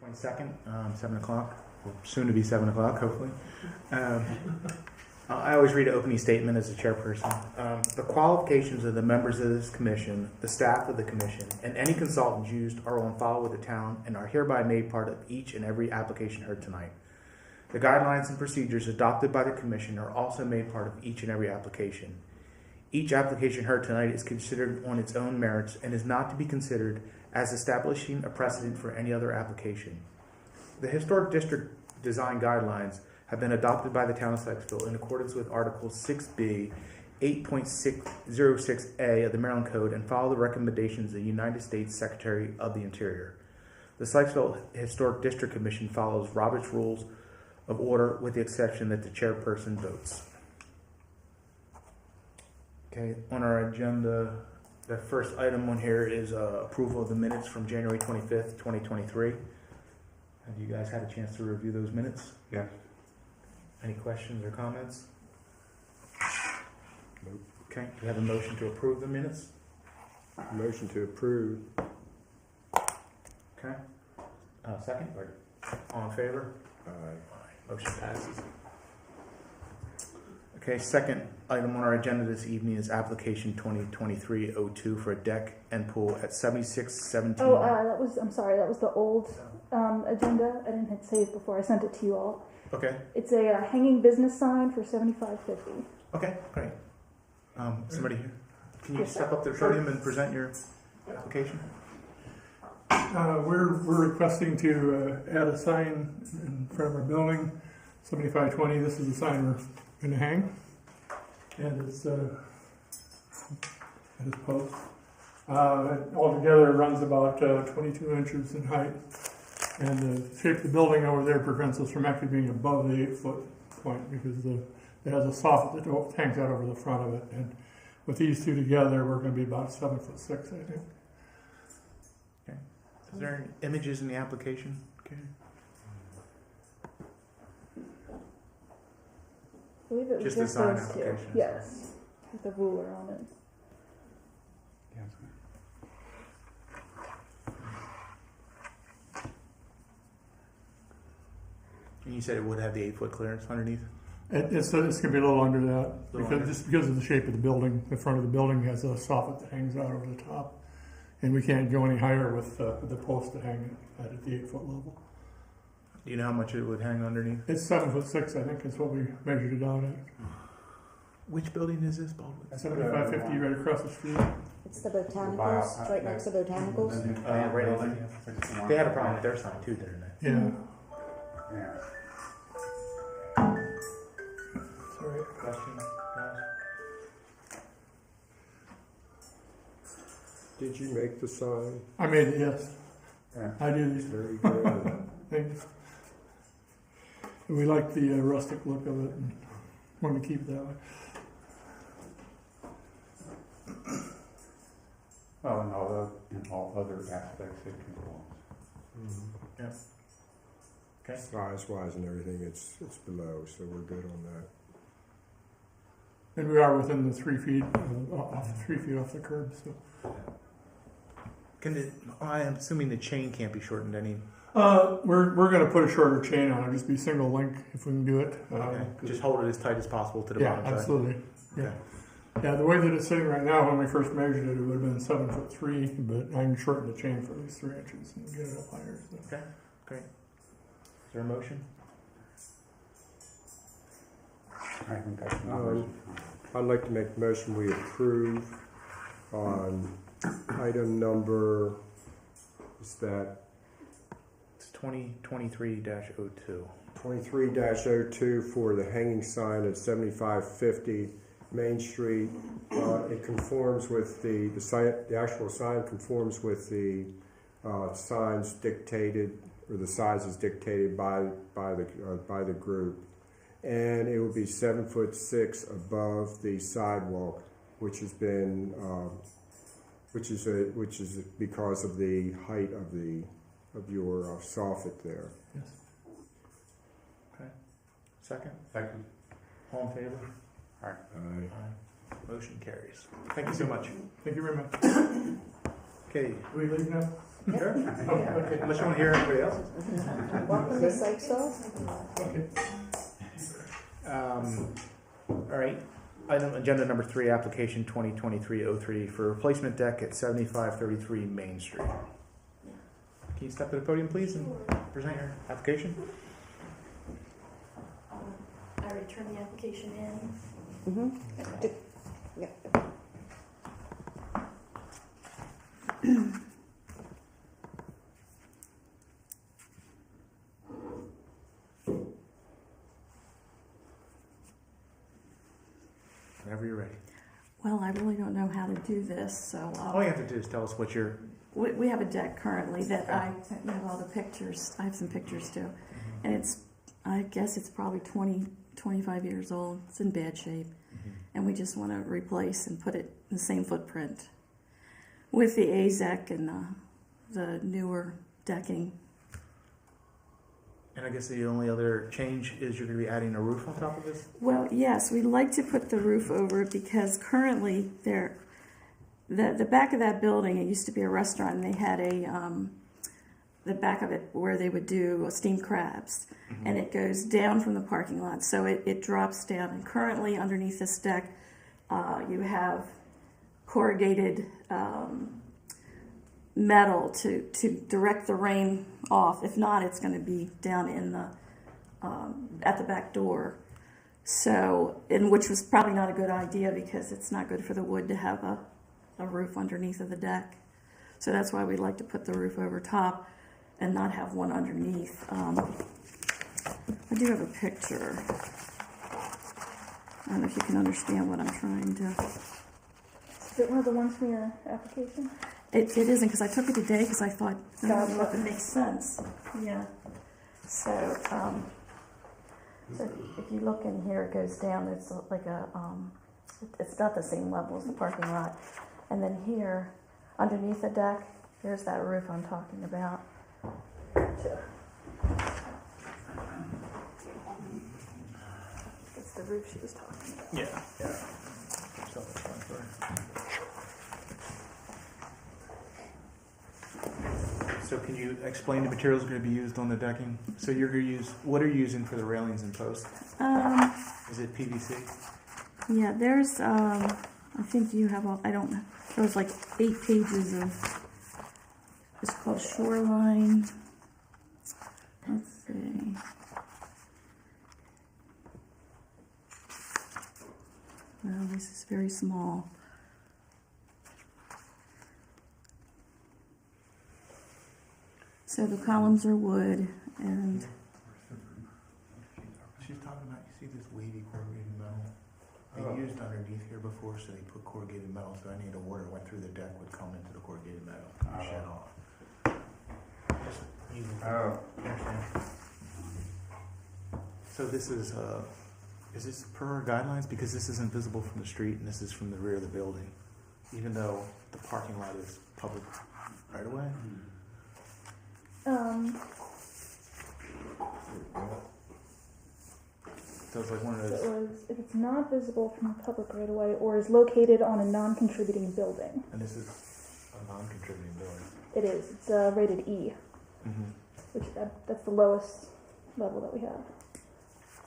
22nd, 7 o'clock, or soon to be 7 o'clock, hopefully. I always read an opening statement as a chairperson. The qualifications of the members of this commission, the staff of the commission, and any consultants used are on file with the town and are hereby made part of each and every application heard tonight. The guidelines and procedures adopted by the commission are also made part of each and every application. Each application heard tonight is considered on its own merits and is not to be considered as establishing a precedent for any other application. The Historic District Design Guidelines have been adopted by the town of Sykesville in accordance with Article 6B, 8.606A of the Maryland Code and follow the recommendations of the United States Secretary of the Interior. The Sykesville Historic District Commission follows Robert's Rules of Order with the exception that the chairperson votes. Okay, on our agenda, the first item on here is approval of the minutes from January 25th, 2023. Have you guys had a chance to review those minutes? Yeah. Any questions or comments? Nope. Okay, do you have a motion to approve the minutes? Motion to approve. Okay. Second? All in favor? Aye. Motion passes. Okay, second item on our agenda this evening is application 2023-02 for a deck and pool at 7617. Oh, I'm sorry, that was the old agenda. I didn't hit save before I sent it to you all. Okay. It's a hanging business sign for $75.50. Okay, great. Somebody here? Can you Yes, step up to the podium and present your application? We're requesting to add a sign in front of our building, 7520. This is the sign we're going to hang, and it's at its post. Altogether, it runs about 22 inches in height, and the shape of the building over there prevents us from actually being above the 8-foot point because it has a soffit that hangs out over the front of it. And with these two together, we're going to be about 7'6", I think. Okay. Is there any images in the application? Okay. I believe it was Just just the sign those two. application. Yes, with the ruler on it. And you said it would have the 8-foot clearance underneath? It's going to be a little under that Under. just because of the shape of the building. The front of the building has a soffit that hangs out over the top, and we can't go any higher with the post to hang it at the 8-foot level. Do you know how much it would hang underneath? It's 7'6", I think, is what we measured it out at. Which building is this, Baldwin? 7550 right across the street. It's the botanicals, right next to botanicals. Right over there. They had a problem with their sign too, didn't they? Yeah. Yeah. Sorry. Question, guys? Did you make the sign? I made it, yes. Yeah. I do these Very good. things. We like the rustic look of it and want to keep it that way. Well, in all other aspects it conforms. Yeah. Okay. Size-wise and everything, it's below, so we're good on that. And we are within the 3 feet, 3 feet off the curb. So I am assuming the chain can't be shortened any. we're going to put a shorter chain on it, just be single link if we can do it. Okay. Just hold it as tight as possible to the Yeah, bottom side. absolutely. Yeah. Okay. Yeah, the way that it's sitting right now, when we first measured it, it would have been 7'3", but I can shorten the chain for at least 3 inches and get it up higher. So. Okay, great. Is there a motion? I think that's numbers. I'd like to make a motion we approve on item number, is that It's 2023-02. 23-02 for the hanging sign at 7550 Main Street. It conforms with the sign, the actual sign conforms with the signs dictated, or the sizes dictated by the group, and it will be 7'6" above the sidewalk, which has been which is because of the height of your soffit there. Yes. Okay. Second? Second. All in favor? Aye. Aye. Motion carries. Thank you so much. Thank you very much. Okay. Do we leave now? Sure. Okay. Unless you want to hear everybody else. Welcome to Sykesville. All right. Item agenda number 3, application 2023-03 for replacement deck at 7533 Main Street. Can you step to the podium, please, and present your application? I returned the application in. Yeah. Whenever you're ready. Well, I really don't know how to do this, so All you have to do is tell us what you're. we have a deck currently that I sent you all the pictures. I have some pictures too, and I guess it's probably 25 years old. It's in bad shape, and we just want to replace and put it in the same footprint with the AZEC and the newer decking. And I guess the only other change is you're going to be adding a roof on top of this? Well, yes, we'd like to put the roof over it because currently the back of that building, it used to be a restaurant, and they had the back of it where they would do steamed crabs, and it goes down from the parking lot, so it drops down. And currently underneath this deck, you have corrugated metal to direct the rain off. If not, it's going to be down in the at the back door. So, and which was probably not a good idea because it's not good for the wood to have a roof underneath of the deck. So that's why we'd like to put the roof over top and not have one underneath. I do have a picture. I don't know if you can understand what I'm trying to. Is it one of the ones from your application? It isn't, because I took it today because I thought, Gotcha. if it makes sense. Yeah. So, so if you look in here, it goes down. It's like it's not the same level as the parking lot. And then here, underneath the deck, here's that roof I'm talking about. It's the roof she was talking about. Yeah. So can you explain the materials going to be used on the decking? So you're going to use, what are you using for the railings and posts? Is it PVC? Yeah, there's, I think you have all, I don't know, there was like 8 pages of, it's called Shoreline. Let's see. Well, this is very small. So the columns are wood, and She's talking about, you see this wavy corrugated metal? They used underneath here before, so they put corrugated metal, so any of the water went through the deck would come into the corrugated metal and shed off. Just using- you understand? So this is this per our guidelines? Because this isn't visible from the street and this is from the rear of the building, even though the parking lot is public right away? So it's like one of So those, it was, if it's not visible from the public right away or is located on a non-contributing building, and this is a non-contributing building. it is. It's rated E, which that's the lowest level that we have.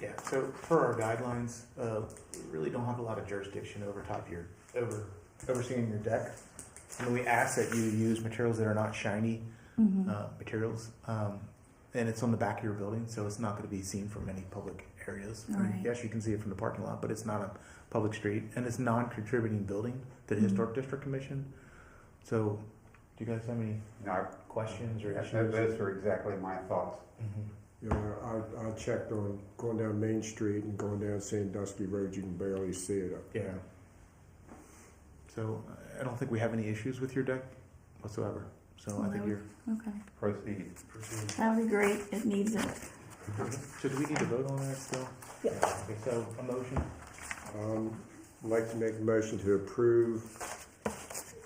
Yeah, so per our guidelines, we really don't have a lot of jurisdiction over top your, overseeing your deck. I mean, we ask that you use materials that are not shiny materials, and it's on the back of your building, so it's not going to be seen from any public areas. I mean, Right. yes, you can see it from the parking lot, but it's not a public street, and it's non-contributing building to the Historic District Commission. So, do you guys have any No, questions or issues? those are exactly my thoughts. You know, I checked on going down Main Street and going down Sandusky Road, you can barely see it up Yeah. So I don't think we have any issues with your deck whatsoever. So I think you're. okay. Proceed. That would be great. It needs it. So do we need to vote on that still? Yeah. Okay, so a motion. I'd like to make a motion to approve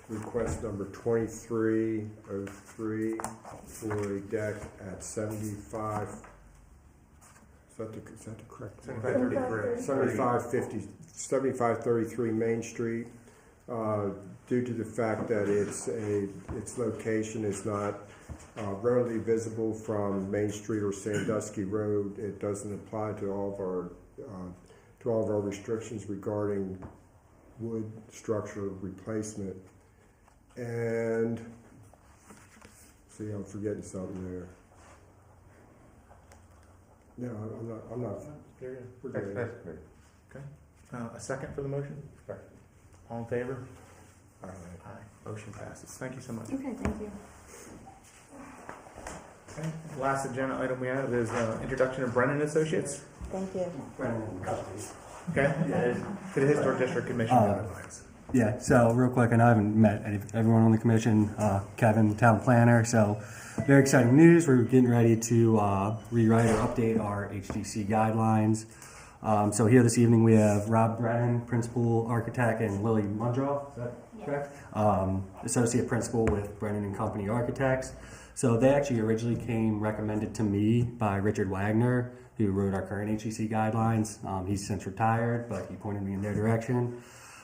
request number 2303 for a deck at 75. Is that the correct? 7533. 7533 Main Street due to the fact that its location is not readily visible from Main Street or Sandusky Road. It doesn't apply to all of our restrictions regarding wood structure replacement. And see, I'm forgetting something there. No, I'm not. We're That's good. great. A second for the motion? Second. All in favor? All right. Aye. Motion passes. Thank you so much. Okay, thank you. Okay. Last agenda item we have is introduction of Brennan Associates. Thank you. Okay. To the Historic District Commission guidelines. Yeah, so real quick, and I haven't met everyone on the commission, Kevin, town planner, so very exciting news. We're getting ready to rewrite or update our HDC guidelines. So here this evening we have Rob Brennan, principal architect, and Lily Mundroff, is that correct? Associate principal with Brennan and Company Architects. So they actually originally came recommended to me by Richard Wagner, who wrote our current HDC guidelines. He's since retired, but he pointed me in their direction.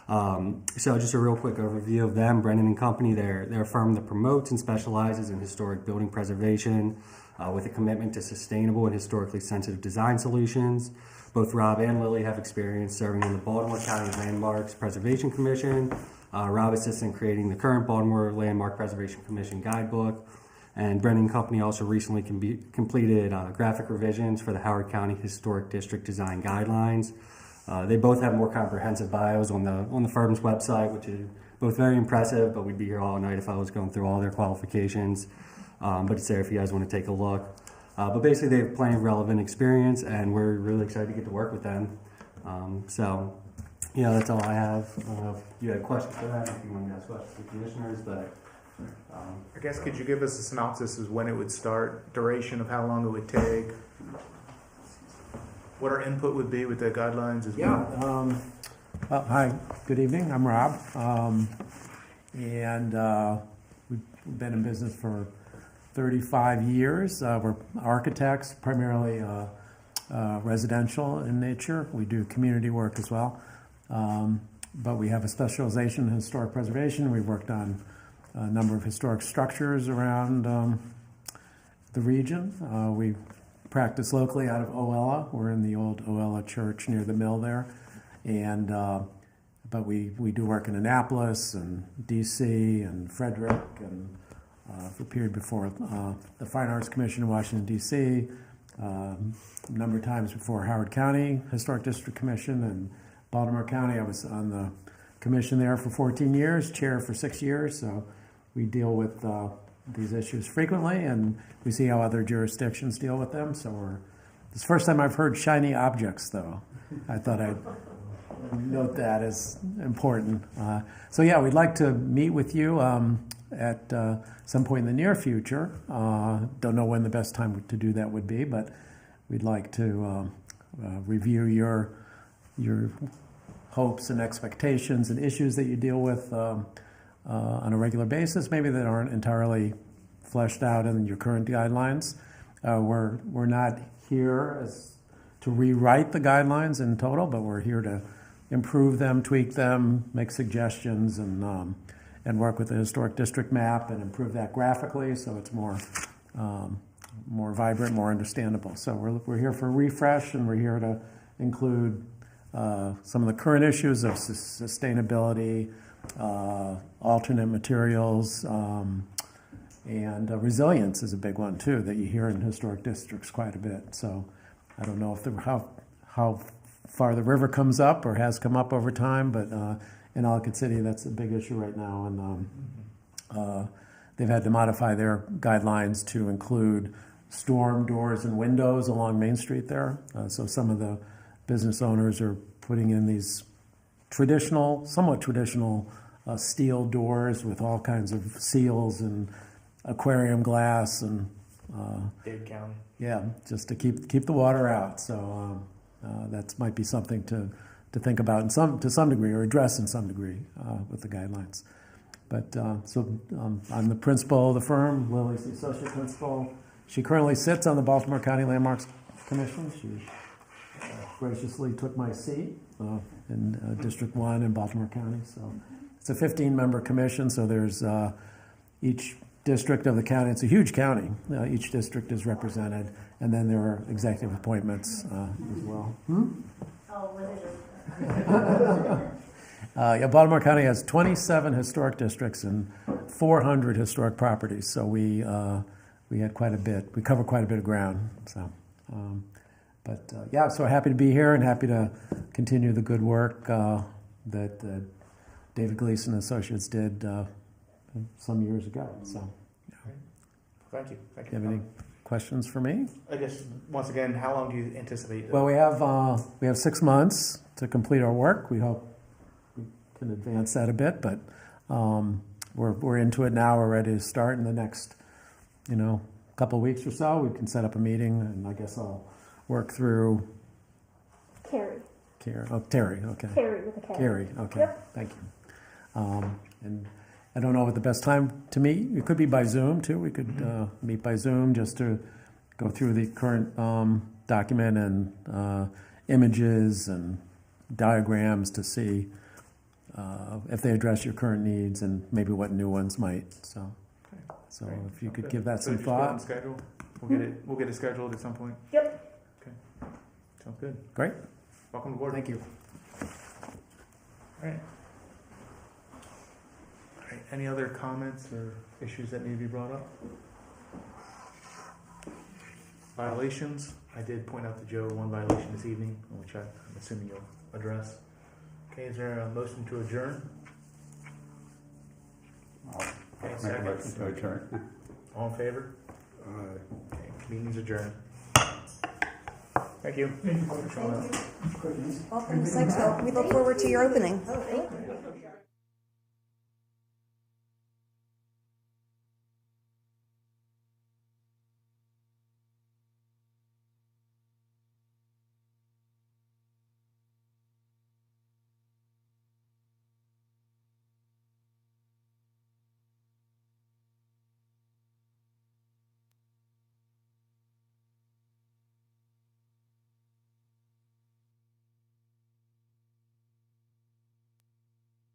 So just a real quick overview of them. Brennan and Company, they're a firm that promotes and specializes in historic building preservation with a commitment to sustainable and historically sensitive design solutions. Both Rob and Lily have experience serving on the Baltimore County Landmarks Preservation Commission. Rob assists in creating the current Baltimore Landmark Preservation Commission guidebook. And Brennan and Company also recently completed graphic revisions for the Howard County Historic District Design Guidelines. They both have more comprehensive bios on the firm's website, which is both very impressive, but we'd be here all night if I was going through all their qualifications. But it's there if you guys want to take a look. But basically they have plenty of relevant experience, and we're really excited to get to work with them. So, that's all I have. I don't know if you had questions for that, if you want to ask questions to the commissioners, but... I guess could you give us a synopsis of when it would start, duration of how long it would take, what our input would be with the guidelines as well? Well, hi, good evening. I'm Rob, and we've been in business for 35 years. We're architects, primarily residential in nature. We do community work as well, but we have a specialization in historic preservation. We've worked on a number of historic structures around the region. We practice locally out of Oella. We're in the old Oella church near the mill there, and but we do work in Annapolis and D.C. and Frederick, and for a period before the Fine Arts Commission in Washington D.C. A number of times before Howard County Historic District Commission and Baltimore County. I was on the commission there for 14 years, chair for 6 years, so we deal with these issues frequently, and we see how other jurisdictions deal with them. So it's the first time I've heard shiny objects, though. I thought I'd note that as important. So yeah, we'd like to meet with you at some point in the near future. Don't know when the best time to do that would be, but we'd like to review your hopes and expectations and issues that you deal with on a regular basis, maybe that aren't entirely fleshed out in your current guidelines. We're not here to rewrite the guidelines in total, but we're here to improve them, tweak them, make suggestions, and work with the historic district map and improve that graphically so it's more vibrant, more understandable. So we're here for a refresh, and we're here to include some of the current issues of sustainability, alternate materials, and resilience is a big one too that you hear in historic districts quite a bit. So I don't know if how far the river comes up or has come up over time, but in Ellicott City that's a big issue right now, and they've had to modify their guidelines to include storm doors and windows along Main Street there. So some of the business owners are putting in these somewhat traditional steel doors with all kinds of seals and aquarium glass and Dade County. yeah, just to keep the water out. So that might be something to think about to some degree, or address in some degree with the guidelines. But I'm the principal of the firm. Lily's the associate principal. She currently sits on the Baltimore County Landmarks Commission. She graciously took my seat in District 1 in Baltimore County. So it's a 15-member commission, so there's each district of the county. It's a huge county. Each district is represented, and then there are executive appointments as well. Yeah, Baltimore County has 27 historic districts and 400 historic properties, so we had quite a bit. We cover quite a bit of ground. So, yeah, so happy to be here and happy to continue the good work that David Gleason and Associates did some years ago. So, Thank you. Thank do you. you have any questions for me? I guess, once again, how long do you anticipate? Well, we have 6 months to complete our work. We hope we can advance that a bit, but we're into it now. We're ready to start in the next, couple of weeks or so. We can set up a meeting, and I guess I'll work through. Terry. Terry. Okay. Terry with a K. Carrie. Okay. Yep. Thank you. And I don't know what the best time to meet. It could be by Zoom too. We could meet by Zoom just to go through the current document and images and diagrams to see if they address your current needs and maybe what new ones might. So Great. if you could Good. give that So some just put it on thought. schedule. We'll get it scheduled at some point. Yep. Sounds good. Great. Welcome aboard. Thank you. All right. All right. Any other comments or issues that need to be brought up? Violations. I did point out to Joe one violation this evening, which I'm assuming you'll address. Okay, is there a motion to adjourn? I'll Okay, make a second. motion to adjourn. All in favor? Okay, meeting's adjourned. Thank you. Thank you for showing up. Welcome to Sykesville. We look forward to your opening.